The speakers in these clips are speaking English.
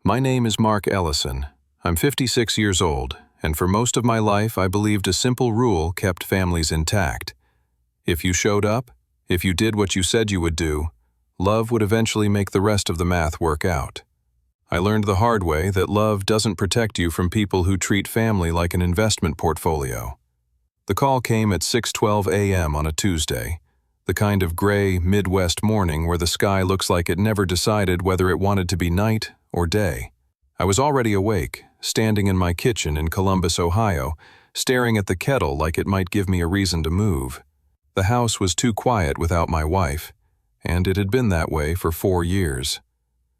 My name is Mark Ellison. I'm 56 years old, and for most of my life I believed a simple rule kept families intact. If you showed up, if you did what you said you would do, love would eventually make the rest of the math work out. I learned the hard way that love doesn't protect you from people who treat family like an investment portfolio. The call came at 6:12 a.m. on a Tuesday, the kind of gray Midwest morning where the sky looks like it never decided whether it wanted to be night or day. I was already awake, standing in my kitchen in Columbus, Ohio, staring at the kettle like it might give me a reason to move. The house was too quiet without my wife, and it had been that way for 4 years.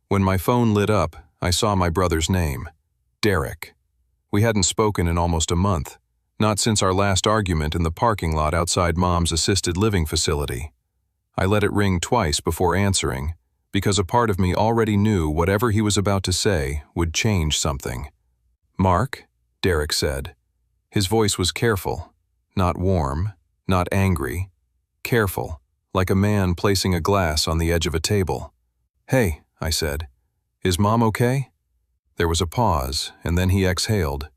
When my phone lit up, I saw my brother's name, Derek. We hadn't spoken in almost a month, not since our last argument in the parking lot outside Mom's assisted living facility. I let it ring twice before answering, because a part of me already knew whatever he was about to say would change something. "Mark," Derek said. His voice was careful, not warm, not angry, careful, like a man placing a glass on the edge of a table. "Hey," I said. "Is Mom okay?" There was a pause, and then he exhaled,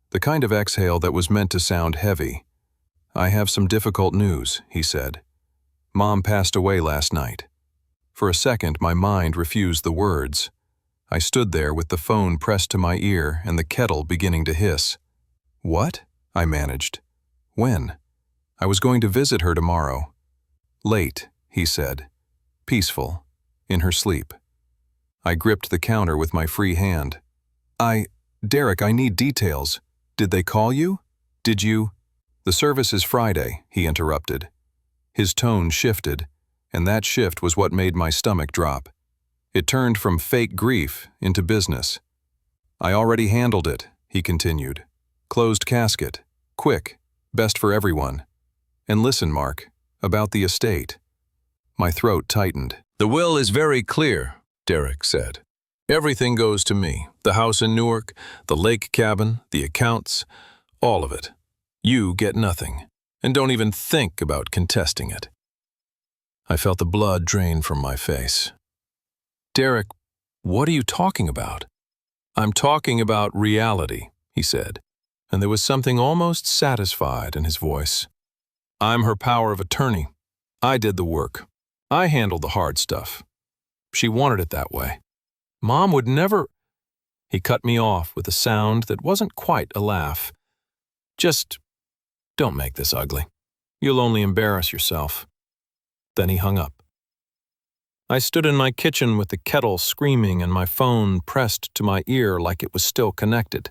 the kind of exhale that was meant to sound heavy. "I have some difficult news," he said. "Mom passed away last night." For a second, my mind refused the words. I stood there with the phone pressed to my ear and the kettle beginning to hiss. "What?" I managed. "When?" "I was going to visit her tomorrow." "Late," he said. "Peaceful. In her sleep." I gripped the counter with my free hand. Derek, I need details. Did they call you? Did you?" "The service is Friday," he interrupted. His tone shifted, and that shift was what made my stomach drop. It turned from fake grief into business. "I already handled it," he continued. "Closed casket. Quick. Best for everyone. And listen, Mark, about the estate." My throat tightened. "The will is very clear," Derek said. "Everything goes to me. The house in Newark, the lake cabin, the accounts, all of it. You get nothing, and don't even think about contesting it." I felt the blood drain from my face. "Derek, what are you talking about?" "I'm talking about reality," he said, and there was something almost satisfied in his voice. "I'm her power of attorney. I did the work. I handled the hard stuff. She wanted it that way. Mom would never—" He cut me off with a sound that wasn't quite a laugh. "Just don't make this ugly. You'll only embarrass yourself." Then he hung up. I stood in my kitchen with the kettle screaming and my phone pressed to my ear like it was still connected.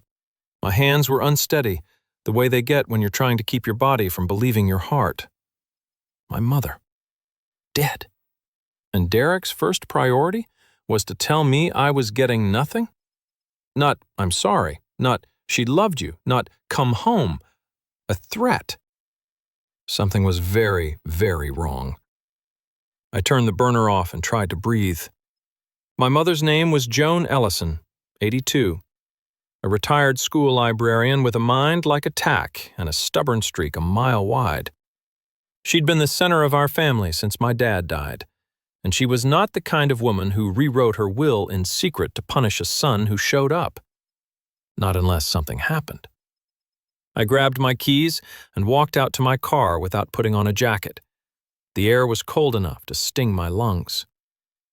My hands were unsteady, the way they get when you're trying to keep your body from believing your heart. My mother. Dead. And Derek's first priority was to tell me I was getting nothing? Not, "I'm sorry," not, "She loved you," not, "Come home." A threat. Something was very, very wrong. I turned the burner off and tried to breathe. My mother's name was Joan Ellison, 82, a retired school librarian with a mind like a tack and a stubborn streak a mile wide. She'd been the center of our family since my dad died, and she was not the kind of woman who rewrote her will in secret to punish a son who showed up. Not unless something happened. I grabbed my keys and walked out to my car without putting on a jacket. The air was cold enough to sting my lungs.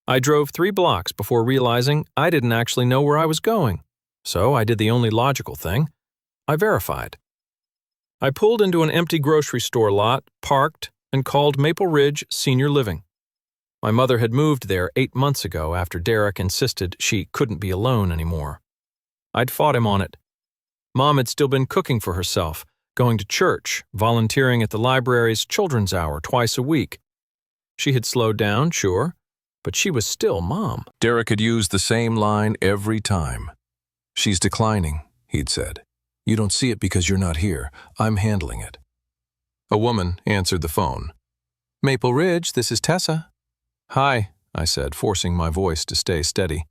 I drove 3 blocks before realizing I didn't actually know where I was going, so I did the only logical thing. I verified. I pulled into an empty grocery store lot, parked, and called Maple Ridge Senior Living. My mother had moved there 8 months ago after Derek insisted she couldn't be alone anymore. I'd fought him on it. Mom had still been cooking for herself, going to church, volunteering at the library's children's hour twice a week. She had slowed down, sure, but she was still Mom. Derek had used the same line every time. "She's declining," he'd said. "You don't see it because you're not here. I'm handling it." A woman answered the phone. "Maple Ridge, this is Tessa." "Hi," I said, forcing my voice to stay steady.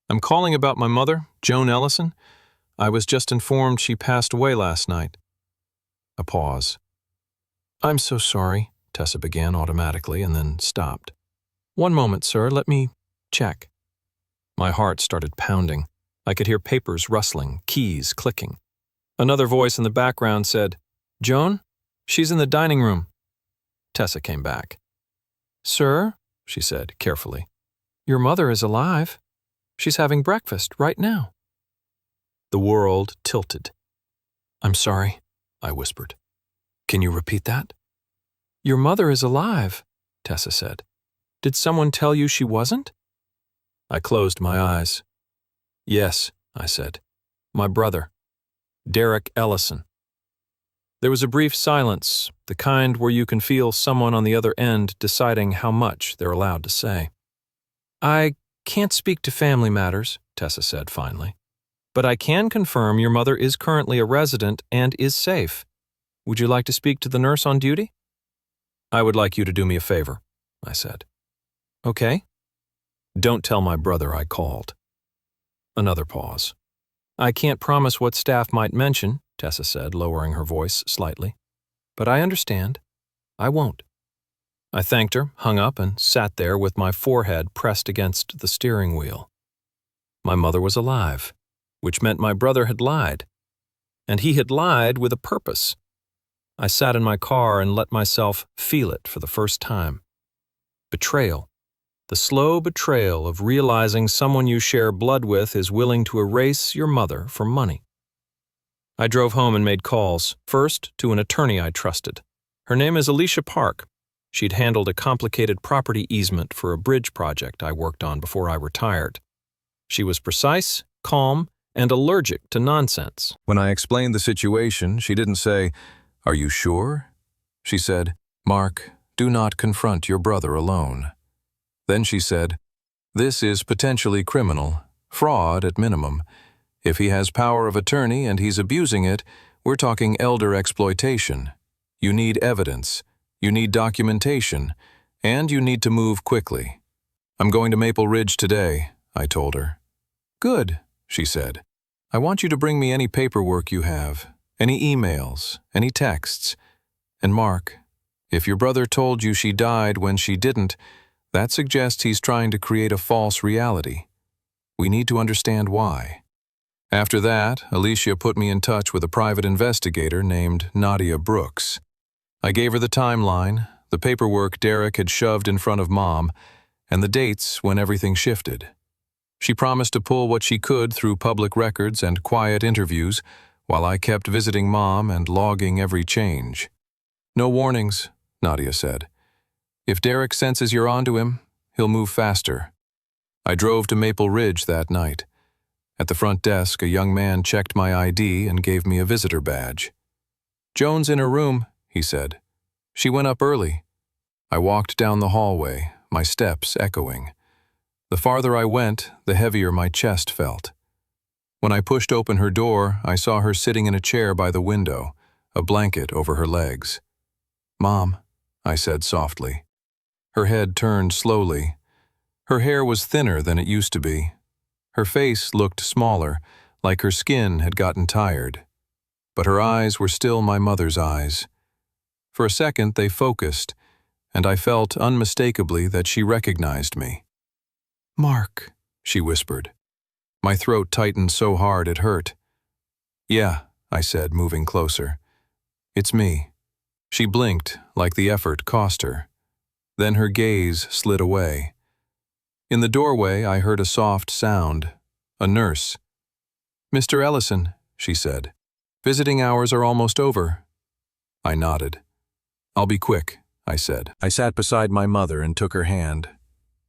"I'm calling about my mother, Joan Ellison. I was just informed she passed away last night." A pause. "I'm so sorry," Tessa began automatically and then stopped. "One moment, sir, let me check." My heart started pounding. I could hear papers rustling, keys clicking. Another voice in the background said, "Joan? She's in the dining room." Tessa came back. "Sir," she said carefully, "your mother is alive. She's having breakfast right now." The world tilted. "I'm sorry," I whispered. "Can you repeat that?" "Your mother is alive," Tessa said. "Did someone tell you she wasn't?" I closed my eyes. "Yes," I said. "My brother, Derek Ellison." There was a brief silence, the kind where you can feel someone on the other end deciding how much they're allowed to say. "I can't speak to family matters," Tessa said finally. "But I can confirm your mother is currently a resident and is safe. Would you like to speak to the nurse on duty?" "I would like you to do me a favor," I said. "Okay." "Don't tell my brother I called." Another pause. "I can't promise what staff might mention," Tessa said, lowering her voice slightly. "But I understand. I won't." I thanked her, hung up, and sat there with my forehead pressed against the steering wheel. My mother was alive, which meant my brother had lied. And he had lied with a purpose. I sat in my car and let myself feel it for the first time. Betrayal. The slow betrayal of realizing someone you share blood with is willing to erase your mother for money. I drove home and made calls, first to an attorney I trusted. Her name is Alicia Park. She'd handled a complicated property easement for a bridge project I worked on before I retired. She was precise, calm, and allergic to nonsense. When I explained the situation, she didn't say, "Are you sure?" She said, "Mark, do not confront your brother alone." Then she said, "This is potentially criminal, fraud at minimum. If he has power of attorney and he's abusing it, we're talking elder exploitation. You need evidence, you need documentation, and you need to move quickly." "I'm going to Maple Ridge today," I told her. "Good," she said. "I want you to bring me any paperwork you have, any emails, any texts. And Mark, if your brother told you she died when she didn't, that suggests he's trying to create a false reality. We need to understand why." After that, Alicia put me in touch with a private investigator named Nadia Brooks. I gave her the timeline, the paperwork Derek had shoved in front of Mom, and the dates when everything shifted. She promised to pull what she could through public records and quiet interviews, while I kept visiting Mom and logging every change. "No warnings," Nadia said. "If Derek senses you're onto him, he'll move faster." I drove to Maple Ridge that night. At the front desk, a young man checked my ID and gave me a visitor badge. "Joan's in her room," he said. "She went up early." I walked down the hallway, my steps echoing. The farther I went, the heavier my chest felt. When I pushed open her door, I saw her sitting in a chair by the window, a blanket over her legs. "Mom," I said softly. Her head turned slowly. Her hair was thinner than it used to be. Her face looked smaller, like her skin had gotten tired. But her eyes were still my mother's eyes. For a second they focused, and I felt unmistakably that she recognized me. "Mark," she whispered. My throat tightened so hard it hurt. "Yeah," I said, moving closer. "It's me." She blinked, like the effort cost her. Then her gaze slid away. In the doorway, I heard a soft sound. A nurse. "Mr. Ellison," she said. "Visiting hours are almost over." I nodded. "I'll be quick," I said. I sat beside my mother and took her hand.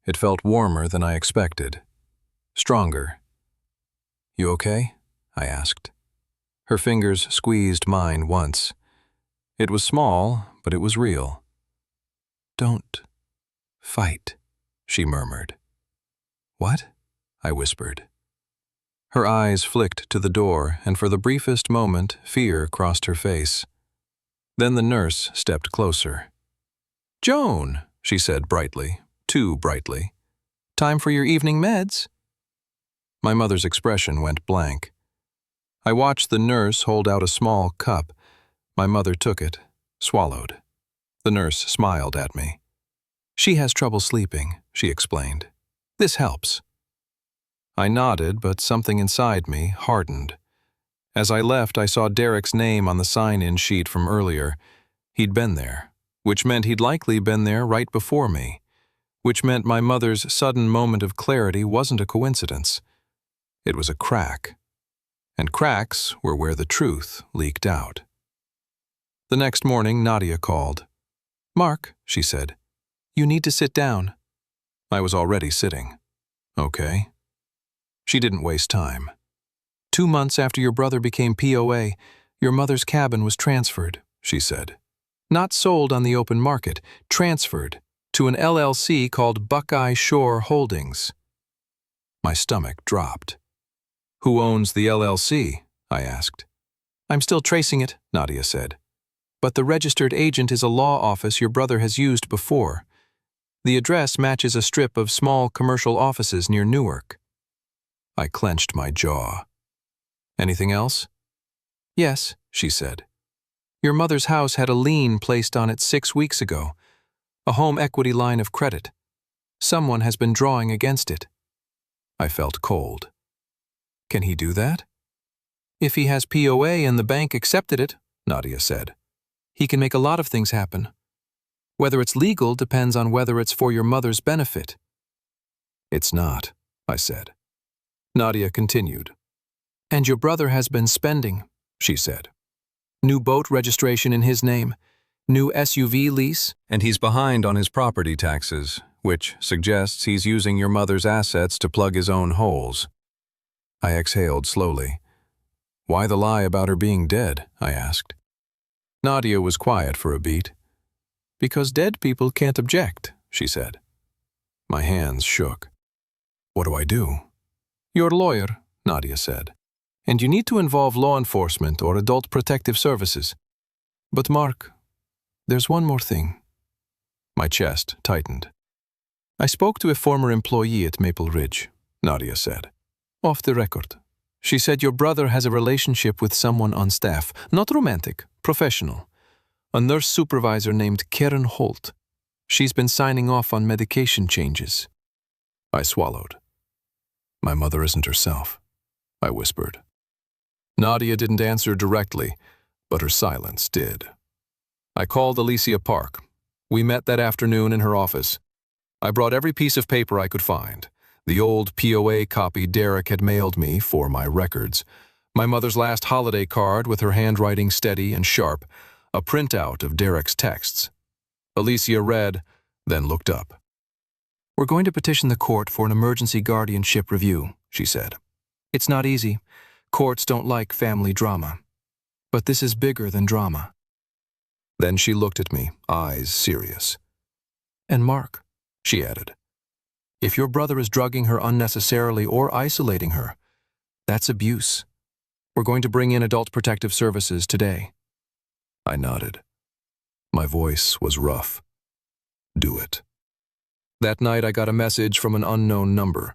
It felt warmer than I expected. Stronger. "You okay?" I asked. Her fingers squeezed mine once. It was small, but it was real. "Don't fight," she murmured. "What?" I whispered. Her eyes flicked to the door, and for the briefest moment, fear crossed her face. Then the nurse stepped closer. "Joan," she said brightly, too brightly. "Time for your evening meds." My mother's expression went blank. I watched the nurse hold out a small cup. My mother took it, swallowed. The nurse smiled at me. "She has trouble sleeping," she explained. "This helps." I nodded, but something inside me hardened. As I left, I saw Derek's name on the sign-in sheet from earlier. He'd been there, which meant he'd likely been there right before me, which meant my mother's sudden moment of clarity wasn't a coincidence. It was a crack. And cracks were where the truth leaked out. The next morning, Nadia called. "Mark," she said, "you need to sit down." I was already sitting. Okay. She didn't waste time. 2 months after your brother became POA, your mother's cabin was transferred, she said. Not sold on the open market, transferred to an LLC called Buckeye Shore Holdings. My stomach dropped. Who owns the LLC? I asked. I'm still tracing it, Nadia said. But the registered agent is a law office your brother has used before. The address matches a strip of small commercial offices near Newark. I clenched my jaw. Anything else? Yes, she said. Your mother's house had a lien placed on it 6 weeks ago, a home equity line of credit. Someone has been drawing against it. I felt cold. Can he do that? If he has POA and the bank accepted it, Nadia said, he can make a lot of things happen. Whether it's legal depends on whether it's for your mother's benefit. It's not, I said. Nadia continued. And your brother has been spending, she said. New boat registration in his name, new SUV lease, and he's behind on his property taxes, which suggests he's using your mother's assets to plug his own holes. I exhaled slowly. Why the lie about her being dead? I asked. Nadia was quiet for a beat. Because dead people can't object, she said. My hands shook. What do I do? You're a lawyer, Nadia said, and you need to involve law enforcement or adult protective services. But Mark, there's one more thing. My chest tightened. I spoke to a former employee at Maple Ridge, Nadia said. Off the record. She said your brother has a relationship with someone on staff, not romantic, professional. A nurse supervisor named Karen Holt. She's been signing off on medication changes. I swallowed. My mother isn't herself, I whispered. Nadia didn't answer directly, but her silence did. I called Alicia Park. We met that afternoon in her office. I brought every piece of paper I could find. The old POA copy Derek had mailed me for my records, my mother's last holiday card with her handwriting steady and sharp, a printout of Derek's texts. Alicia read, then looked up. We're going to petition the court for an emergency guardianship review, she said. It's not easy. Courts don't like family drama. But this is bigger than drama. Then she looked at me, eyes serious. And Mark, she added, if your brother is drugging her unnecessarily or isolating her, that's abuse. We're going to bring in adult protective services today. I nodded. My voice was rough. Do it. That night I got a message from an unknown number.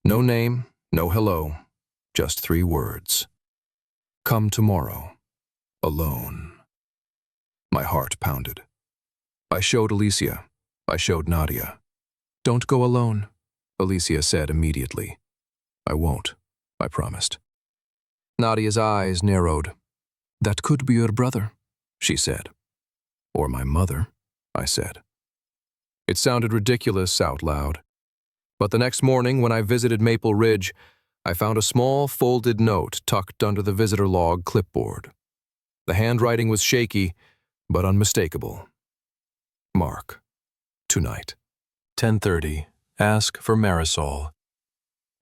No name, no hello, just 3 words. Come tomorrow. Alone. My heart pounded. I showed Alicia. I showed Nadia. Don't go alone, Alicia said immediately. I won't, I promised. Nadia's eyes narrowed. That could be your brother, she said. Or my mother, I said. It sounded ridiculous out loud. But the next morning when I visited Maple Ridge, I found a small folded note tucked under the visitor log clipboard. The handwriting was shaky, but unmistakable. Mark. Tonight. 10:30. Ask for Marisol.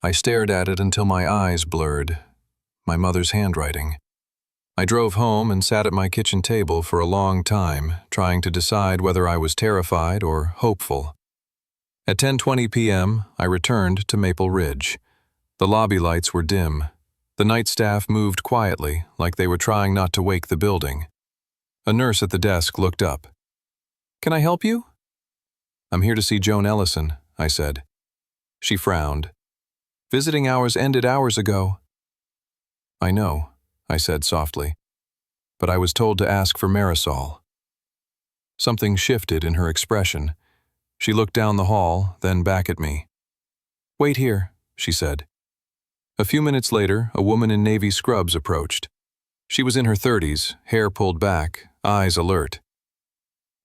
I stared at it until my eyes blurred. My mother's handwriting. I drove home and sat at my kitchen table for a long time, trying to decide whether I was terrified or hopeful. At 10:20 p.m., I returned to Maple Ridge. The lobby lights were dim. The night staff moved quietly, like they were trying not to wake the building. A nurse at the desk looked up. Can I help you? I'm here to see Joan Ellison, I said. She frowned. Visiting hours ended hours ago. I know, I said softly, but I was told to ask for Marisol. Something shifted in her expression. She looked down the hall, then back at me. Wait here, she said. A few minutes later, a woman in navy scrubs approached. She was in her 30s, hair pulled back, eyes alert.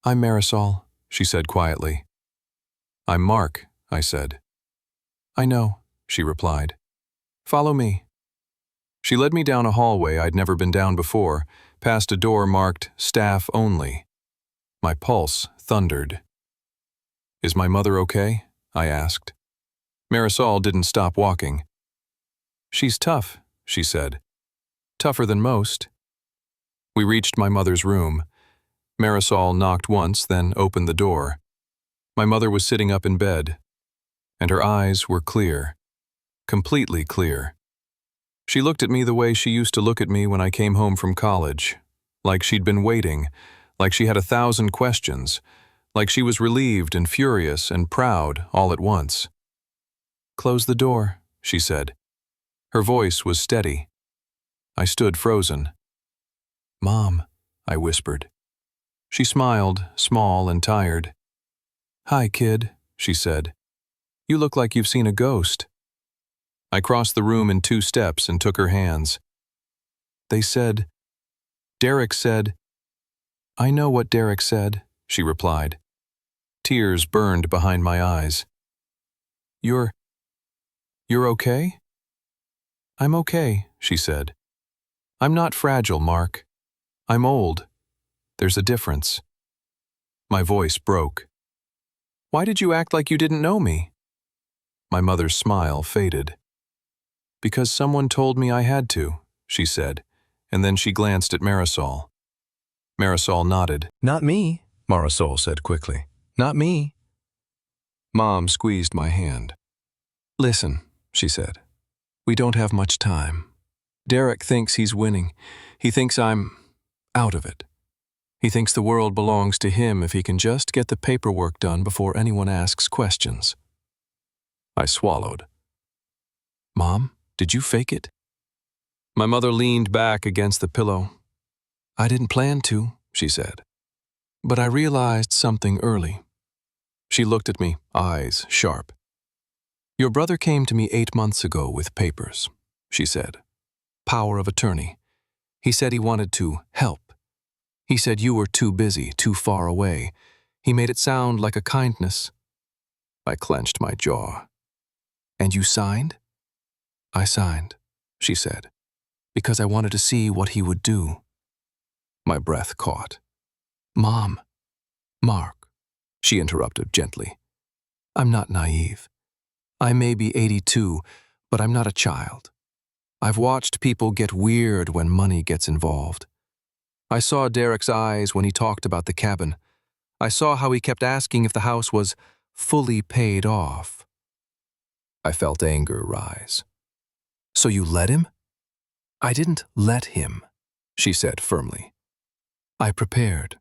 "I'm Marisol," she said quietly. "I'm Mark," I said. "I know," she replied. "Follow me." She led me down a hallway I'd never been down before, past a door marked "Staff Only." My pulse thundered. "Is my mother okay?" I asked. Marisol didn't stop walking. "She's tough," she said. "Tougher than most." We reached my mother's room. Marisol knocked once, then opened the door. My mother was sitting up in bed, and her eyes were clear, completely clear. She looked at me the way she used to look at me when I came home from college, like she'd been waiting, like she had 1,000 questions, like she was relieved and furious and proud all at once. "Close the door," she said. Her voice was steady. I stood frozen. "Mom," I whispered. She smiled, small and tired. "Hi, kid," she said. "You look like you've seen a ghost." I crossed the room in 2 steps and took her hands. Derek said, "I know what Derek said," she replied. Tears burned behind my eyes. You're okay?" "I'm okay," she said. "I'm not fragile, Mark. I'm old. There's a difference." My voice broke. "Why did you act like you didn't know me?" My mother's smile faded. "Because someone told me I had to," she said, and then she glanced at Marisol. Marisol nodded. "Not me," Marisol said quickly. "Not me." Mom squeezed my hand. "Listen," she said. "We don't have much time. Derek thinks he's winning. He thinks I'm out of it. He thinks the world belongs to him if he can just get the paperwork done before anyone asks questions." I swallowed. "Mom, did you fake it?" My mother leaned back against the pillow. "I didn't plan to," she said. "But I realized something early." She looked at me, eyes sharp. "Your brother came to me 8 months ago with papers," she said. "Power of attorney. He said he wanted to help. He said you were too busy, too far away. He made it sound like a kindness." I clenched my jaw. "And you signed?" "I signed," she said, "because I wanted to see what he would do." My breath caught. "Mom, Mark," she interrupted gently. "I'm not naive. I may be 82, but I'm not a child. I've watched people get weird when money gets involved. I saw Derek's eyes when he talked about the cabin. I saw how he kept asking if the house was fully paid off." I felt anger rise. "So you let him?" "I didn't let him," she said firmly. "I prepared."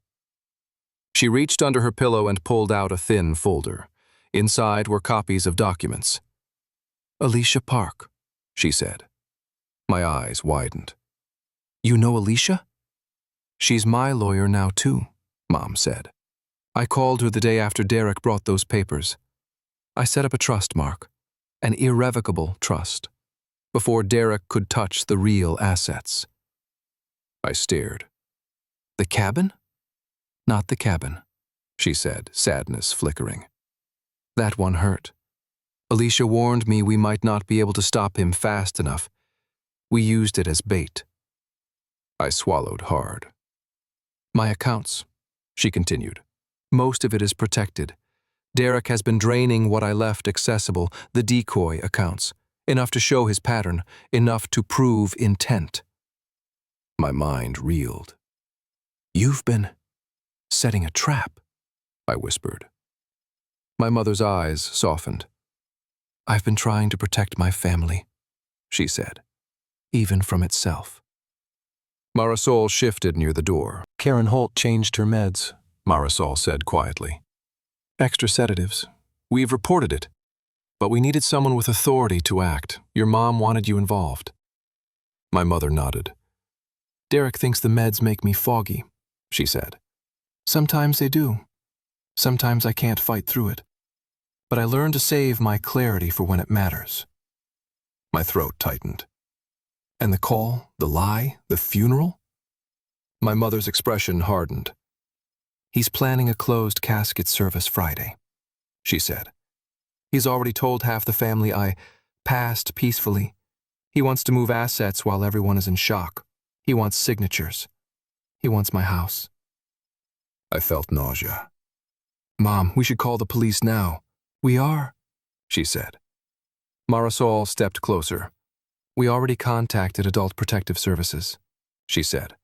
She reached under her pillow and pulled out a thin folder. Inside were copies of documents. "Alicia Park," she said. My eyes widened. "You know Alicia?" "She's my lawyer now too," Mom said. "I called her the day after Derek brought those papers. I set up a trust, Mark, an irrevocable trust, before Derek could touch the real assets." I stared. "The cabin?" "Not the cabin," she said, sadness flickering. "That one hurt. Alicia warned me we might not be able to stop him fast enough. We used it as bait." I swallowed hard. "My accounts," she continued. "Most of it is protected. Derek has been draining what I left accessible, the decoy accounts, enough to show his pattern, enough to prove intent." My mind reeled. "You've been setting a trap," I whispered. My mother's eyes softened. "I've been trying to protect my family," she said, "even from itself." Marisol shifted near the door. "Karen Holt changed her meds," Marisol said quietly. "Extra sedatives. We've reported it. But we needed someone with authority to act. Your mom wanted you involved." My mother nodded. "Derek thinks the meds make me foggy," she said. "Sometimes they do. Sometimes I can't fight through it. But I learned to save my clarity for when it matters." My throat tightened. And the call, the lie, the funeral? My mother's expression hardened. He's planning a closed casket service Friday, she said. He's already told half the family I passed peacefully. He wants to move assets while everyone is in shock. He wants signatures. He wants my house. I felt nausea. Mom, we should call the police now. We are, she said. Marisol stepped closer. We already contacted Adult Protective Services, she said,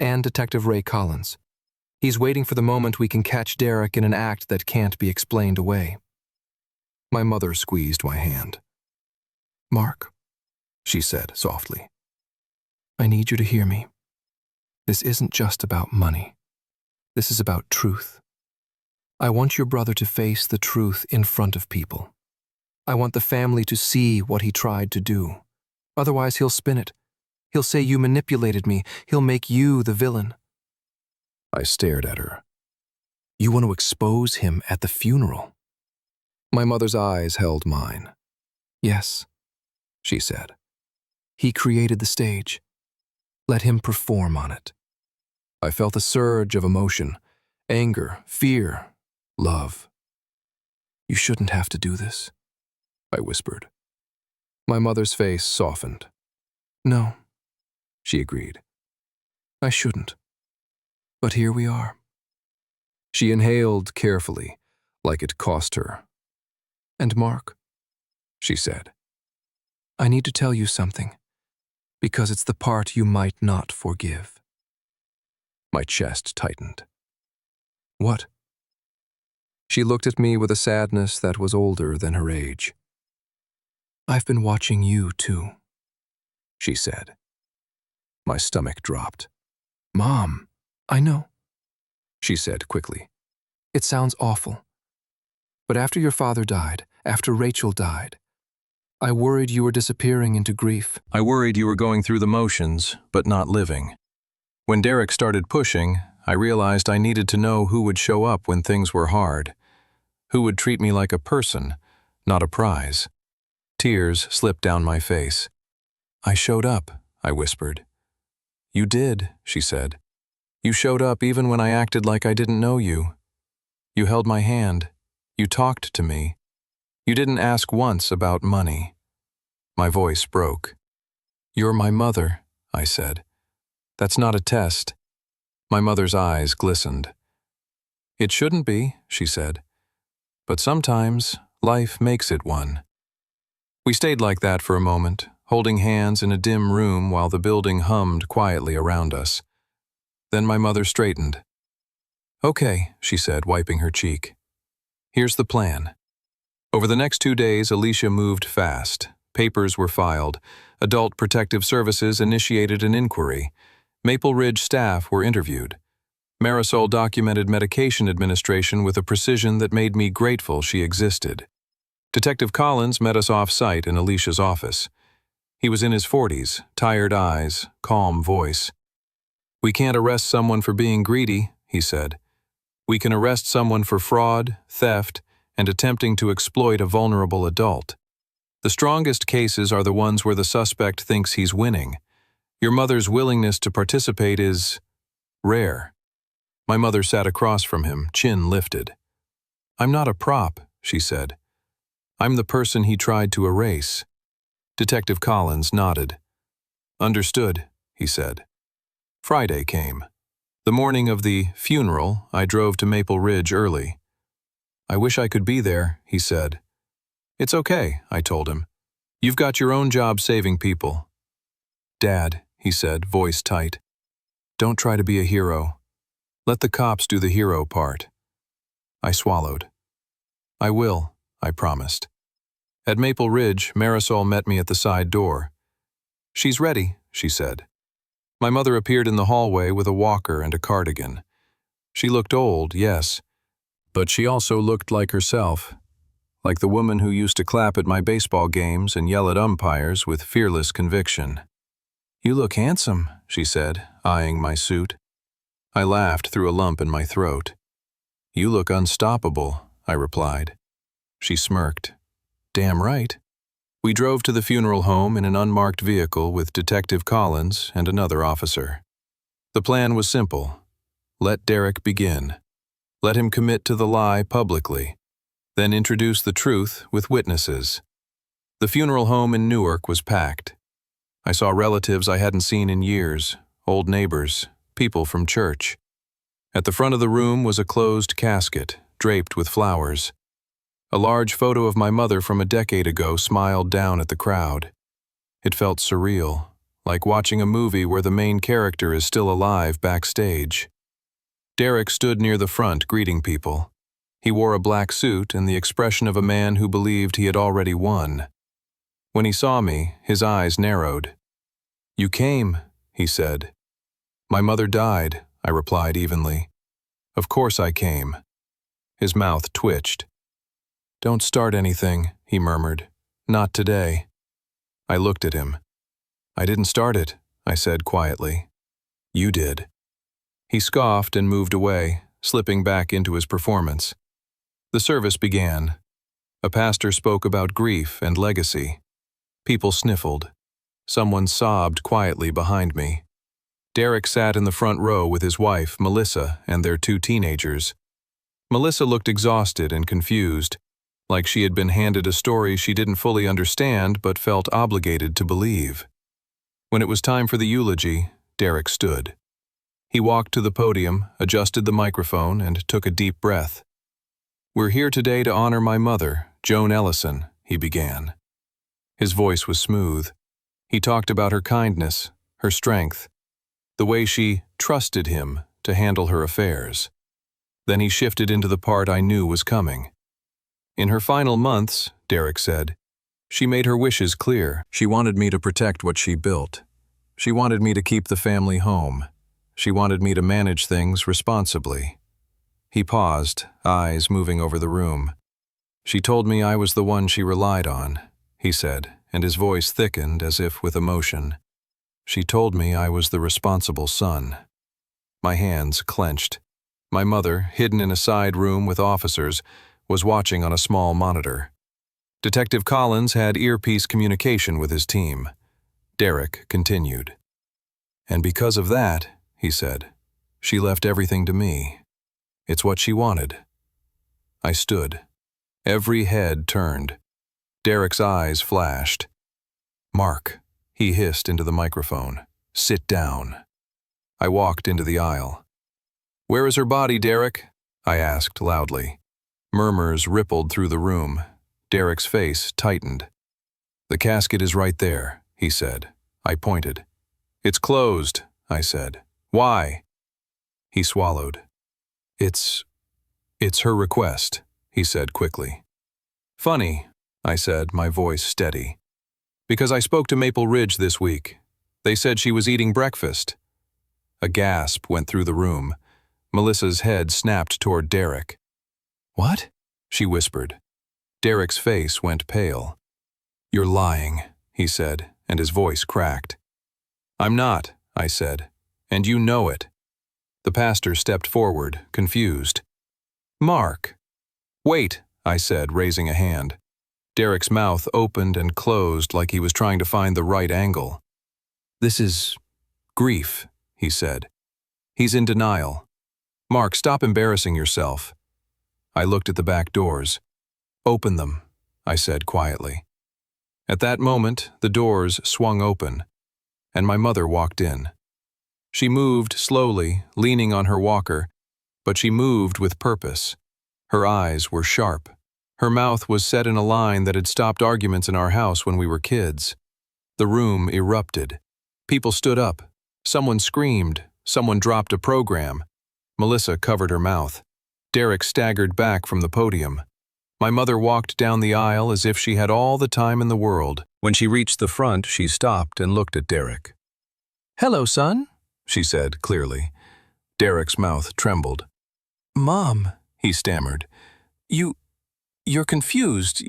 and Detective Ray Collins. He's waiting for the moment we can catch Derek in an act that can't be explained away. My mother squeezed my hand. Mark, she said softly, I need you to hear me. This isn't just about money. This is about truth. I want your brother to face the truth in front of people. I want the family to see what he tried to do. Otherwise, he'll spin it. He'll say you manipulated me. He'll make you the villain. I stared at her. You want to expose him at the funeral? My mother's eyes held mine. Yes, she said. He created the stage. Let him perform on it. I felt a surge of emotion, anger, fear, love. You shouldn't have to do this, I whispered. My mother's face softened. No, she agreed. I shouldn't. But here we are. She inhaled carefully, like it cost her. And Mark, she said, I need to tell you something, because it's the part you might not forgive. My chest tightened. What? She looked at me with a sadness that was older than her age. I've been watching you too, she said. My stomach dropped. Mom, I know, she said quickly. It sounds awful. But after your father died, after Rachel died, I worried you were disappearing into grief. I worried you were going through the motions, but not living. When Derek started pushing, I realized I needed to know who would show up when things were hard. Who would treat me like a person, not a prize. Tears slipped down my face. I showed up, I whispered. You did, she said. You showed up even when I acted like I didn't know you. You held my hand. You talked to me. You didn't ask once about money. My voice broke. You're my mother, I said. That's not a test. My mother's eyes glistened. It shouldn't be, she said. But sometimes life makes it one. We stayed like that for a moment, holding hands in a dim room while the building hummed quietly around us. Then my mother straightened. Okay, she said, wiping her cheek. Here's the plan. Over the next 2 days, Alicia moved fast. Papers were filed. Adult Protective Services initiated an inquiry. Maple Ridge staff were interviewed. Marisol documented medication administration with a precision that made me grateful she existed. Detective Collins met us off-site in Alicia's office. He was in his 40s, tired eyes, calm voice. We can't arrest someone for being greedy, he said. We can arrest someone for fraud, theft, and attempting to exploit a vulnerable adult. The strongest cases are the ones where the suspect thinks he's winning. Your mother's willingness to participate is rare. My mother sat across from him, chin lifted. I'm not a prop, she said. I'm the person he tried to erase. Detective Collins nodded. Understood, he said. Friday came. The morning of the funeral, I drove to Maple Ridge early. I wish I could be there, he said. It's okay, I told him. You've got your own job saving people. Dad, he said, voice tight. Don't try to be a hero. Let the cops do the hero part. I swallowed. I will, I promised. At Maple Ridge, Marisol met me at the side door. She's ready, she said. My mother appeared in the hallway with a walker and a cardigan. She looked old, yes, but she also looked like herself, like the woman who used to clap at my baseball games and yell at umpires with fearless conviction. You look handsome, she said, eyeing my suit. I laughed through a lump in my throat. You look unstoppable, I replied. She smirked. Damn right. We drove to the funeral home in an unmarked vehicle with Detective Collins and another officer. The plan was simple. Let Derek begin. Let him commit to the lie publicly, then introduce the truth with witnesses. The funeral home in Newark was packed. I saw relatives I hadn't seen in years, old neighbors, people from church. At the front of the room was a closed casket, draped with flowers. A large photo of my mother from a decade ago smiled down at the crowd. It felt surreal, like watching a movie where the main character is still alive backstage. Derek stood near the front greeting people. He wore a black suit and the expression of a man who believed he had already won. When he saw me, his eyes narrowed. "You came," he said. "My mother died," I replied evenly. "Of course I came." His mouth twitched. "Don't start anything," he murmured. "Not today." I looked at him. "I didn't start it," I said quietly. "You did." He scoffed and moved away, slipping back into his performance. The service began. A pastor spoke about grief and legacy. People sniffled. Someone sobbed quietly behind me. Derek sat in the front row with his wife, Melissa, and their 2 teenagers. Melissa looked exhausted and confused, like she had been handed a story she didn't fully understand but felt obligated to believe. When it was time for the eulogy, Derek stood. He walked to the podium, adjusted the microphone, and took a deep breath. "We're here today to honor my mother, Joan Ellison," he began. His voice was smooth. He talked about her kindness, her strength, the way she trusted him to handle her affairs. Then he shifted into the part I knew was coming. "In her final months," Derek said, "she made her wishes clear. She wanted me to protect what she built. She wanted me to keep the family home. She wanted me to manage things responsibly." He paused, eyes moving over the room. "She told me I was the one she relied on," he said, and his voice thickened as if with emotion. "She told me I was the responsible son." My hands clenched. My mother, hidden in a side room with officers, was watching on a small monitor. Detective Collins had earpiece communication with his team. Derek continued. "And because of that," he said, "she left everything to me. It's what she wanted." I stood. Every head turned. Derek's eyes flashed. "Mark," he hissed into the microphone, "sit down." I walked into the aisle. "Where is her body, Derek?" I asked loudly. Murmurs rippled through the room. Derek's face tightened. "The casket is right there," he said. I pointed. "It's closed," I said. "Why?" He swallowed. It's her request," he said quickly. "Funny," I said, my voice steady. "Because I spoke to Maple Ridge this week. They said she was eating breakfast." A gasp went through the room. Melissa's head snapped toward Derek. "What?" she whispered. Derek's face went pale. "You're lying," he said, and his voice cracked. "I'm not," I said, "and you know it." The pastor stepped forward, confused. "Mark." "Wait," I said, raising a hand. Derek's mouth opened and closed like he was trying to find the right angle. "This is grief," he said. "He's in denial. Mark, stop embarrassing yourself." I looked at the back doors. "Open them," I said quietly. At that moment, the doors swung open, and my mother walked in. She moved slowly, leaning on her walker, but she moved with purpose. Her eyes were sharp. Her mouth was set in a line that had stopped arguments in our house when we were kids. The room erupted. People stood up. Someone screamed. Someone dropped a program. Melissa covered her mouth. Derek staggered back from the podium. My mother walked down the aisle as if she had all the time in the world. When she reached the front, she stopped and looked at Derek. "Hello, son," she said clearly. Derek's mouth trembled. "Mom," he stammered. You're confused.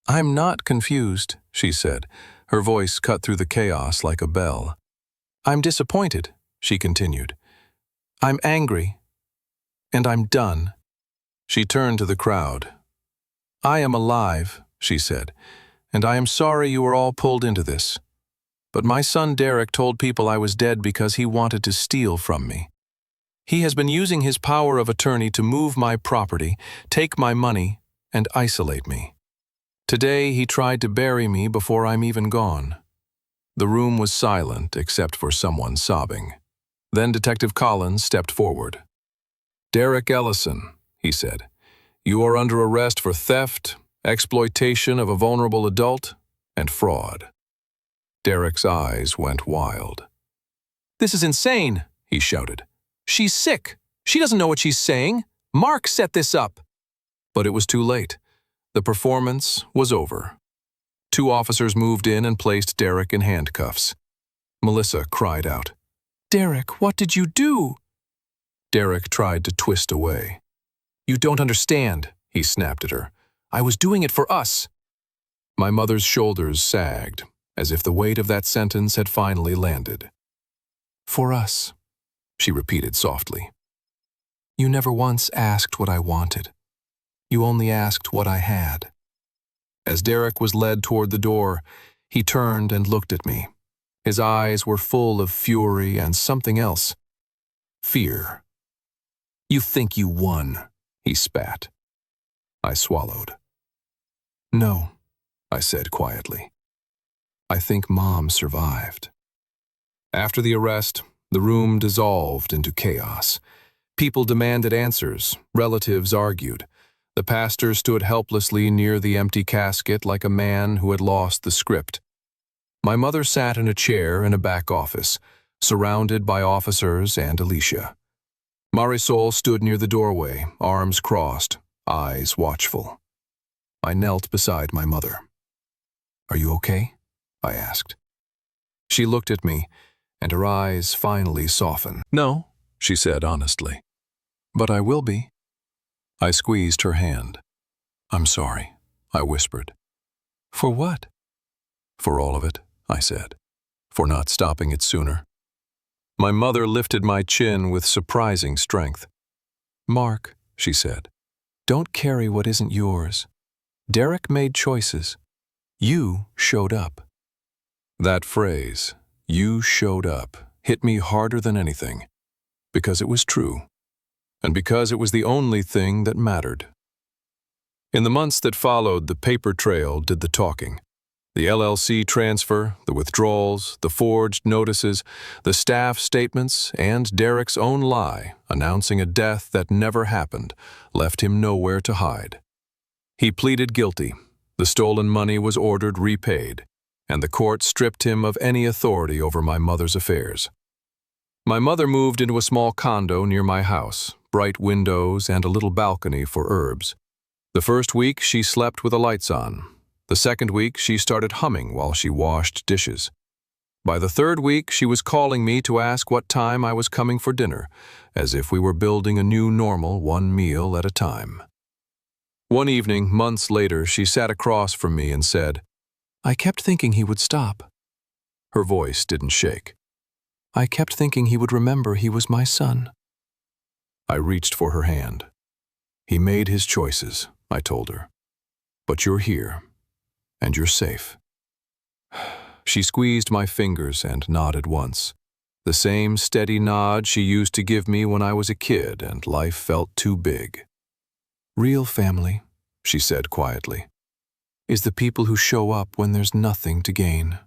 "I'm not confused," she said. Her voice cut through the chaos like a bell. "I'm disappointed," she continued. "I'm angry. And I'm done." She turned to the crowd. "I am alive," she said, and I am sorry you were all pulled into this. But my son Derek told people I was dead because he wanted to steal from me. He has been using his power of attorney to move my property, take my money, and isolate me. Today he tried to bury me before I'm even gone." The room was silent except for someone sobbing. Then Detective Collins stepped forward. "Derek Ellison," he said, "you are under arrest for theft, exploitation of a vulnerable adult, and fraud." Derek's eyes went wild. "This is insane," he shouted. "She's sick. She doesn't know what she's saying. Mark set this up." But it was too late. The performance was over. 2 officers moved in and placed Derek in handcuffs. Melissa cried out, "Derek, what did you do?" Derek tried to twist away. "You don't understand," he snapped at her. "I was doing it for us." My mother's shoulders sagged, as if the weight of that sentence had finally landed. "For us," she repeated softly. "You never once asked what I wanted. You only asked what I had." As Derek was led toward the door, he turned and looked at me. His eyes were full of fury and something else. Fear. "You think you won," he spat. I swallowed. "No," I said quietly. "I think Mom survived." After the arrest, the room dissolved into chaos. People demanded answers, relatives argued. The pastor stood helplessly near the empty casket like a man who had lost the script. My mother sat in a chair in a back office, surrounded by officers and Alicia. Marisol stood near the doorway, arms crossed, eyes watchful. I knelt beside my mother. "Are you okay?" I asked. She looked at me, and her eyes finally softened. "No," she said honestly. "But I will be." I squeezed her hand. "I'm sorry," I whispered. "For what?" "For all of it," I said. "For not stopping it sooner." My mother lifted my chin with surprising strength. "Mark," she said, "don't carry what isn't yours. Derek made choices. You showed up." That phrase, "you showed up," hit me harder than anything, because it was true. And because it was the only thing that mattered. In the months that followed, the paper trail did the talking. The LLC transfer, the withdrawals, the forged notices, the staff statements, and Derek's own lie announcing a death that never happened left him nowhere to hide. He pleaded guilty, the stolen money was ordered repaid, and the court stripped him of any authority over my mother's affairs. My mother moved into a small condo near my house, bright windows and a little balcony for herbs. The first week, she slept with the lights on. The second week, she started humming while she washed dishes. By the third week, she was calling me to ask what time I was coming for dinner, as if we were building a new normal 1 meal at a time. One evening, months later, she sat across from me and said, "I kept thinking he would stop." Her voice didn't shake. "I kept thinking he would remember he was my son." I reached for her hand. "He made his choices," I told her. "But you're here, and you're safe." She squeezed my fingers and nodded once. The same steady nod she used to give me when I was a kid and life felt too big. "Real family," she said quietly, "is the people who show up when there's nothing to gain."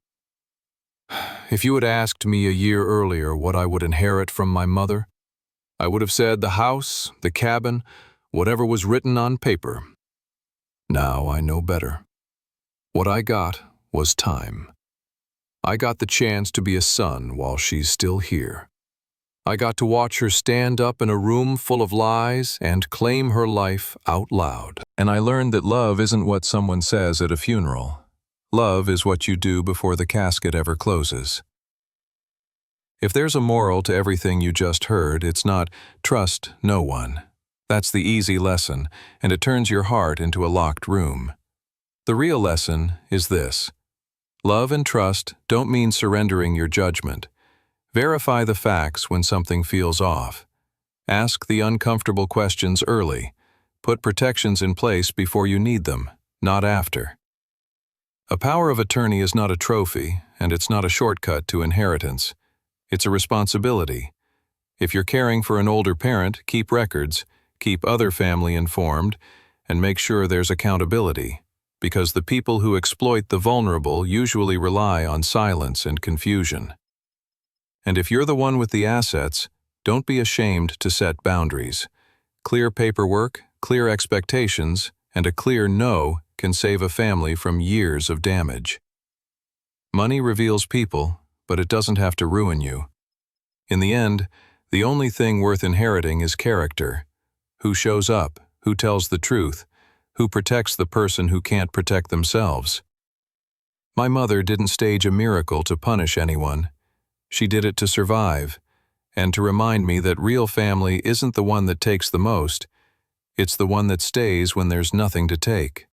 If you had asked me a year earlier what I would inherit from my mother, I would have said the house, the cabin, whatever was written on paper. Now I know better. What I got was time. I got the chance to be a son while she's still here. I got to watch her stand up in a room full of lies and claim her life out loud. And I learned that love isn't what someone says at a funeral. Love is what you do before the casket ever closes. If there's a moral to everything you just heard, it's not trust no one. That's the easy lesson, and it turns your heart into a locked room. The real lesson is this. Love and trust don't mean surrendering your judgment. Verify the facts when something feels off. Ask the uncomfortable questions early. Put protections in place before you need them, not after. A power of attorney is not a trophy, and it's not a shortcut to inheritance. It's a responsibility. If you're caring for an older parent, keep records, keep other family informed, and make sure there's accountability, because the people who exploit the vulnerable usually rely on silence and confusion. And if you're the one with the assets, don't be ashamed to set boundaries. Clear paperwork, clear expectations, and a clear no can save a family from years of damage. Money reveals people, but it doesn't have to ruin you. In the end, the only thing worth inheriting is character. Who shows up, who tells the truth, who protects the person who can't protect themselves. My mother didn't stage a miracle to punish anyone. She did it to survive, and to remind me that real family isn't the one that takes the most, it's the one that stays when there's nothing to take.